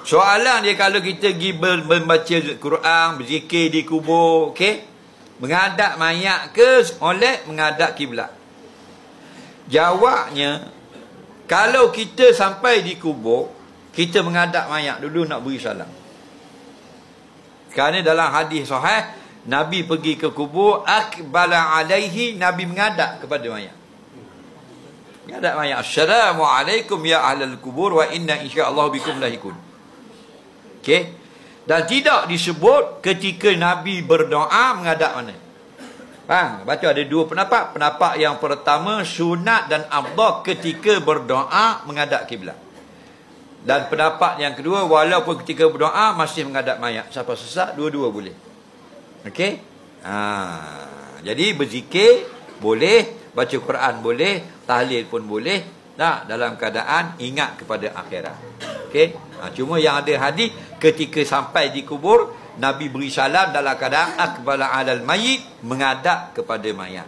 Soalan dia kalau kita pergi membaca Quran, berzikir di kubur, okey? Menghadap mayat ke oleh menghadap kiblat? Jawabnya, kalau kita sampai di kubur, kita menghadap mayat dulu nak beri salam. Kerana dalam hadis sahih, Nabi pergi ke kubur, akbala alaihi, Nabi menghadap kepada mayat. Menghadap mayat. Assalamualaikum ya ahlal kubur wa inna insyaallah bikum lahikun. Okey. Dan tidak disebut ketika Nabi berdoa menghadap mana. Baca ada dua pendapat. Pendapat yang pertama, sunat dan afdal ketika berdoa menghadap kiblat. Dan pendapat yang kedua, walaupun ketika berdoa masih menghadap mayat. Siapa sesak, dua-dua boleh. Okey? Jadi berzikir boleh, baca Quran boleh, tahlil pun boleh. Dalam keadaan ingat kepada akhirat. Okey? Cuma yang ada hadis ketika sampai di kubur, Nabi beri salam dalam keadaan akbala alal mayyit, menghadap kepada mayat.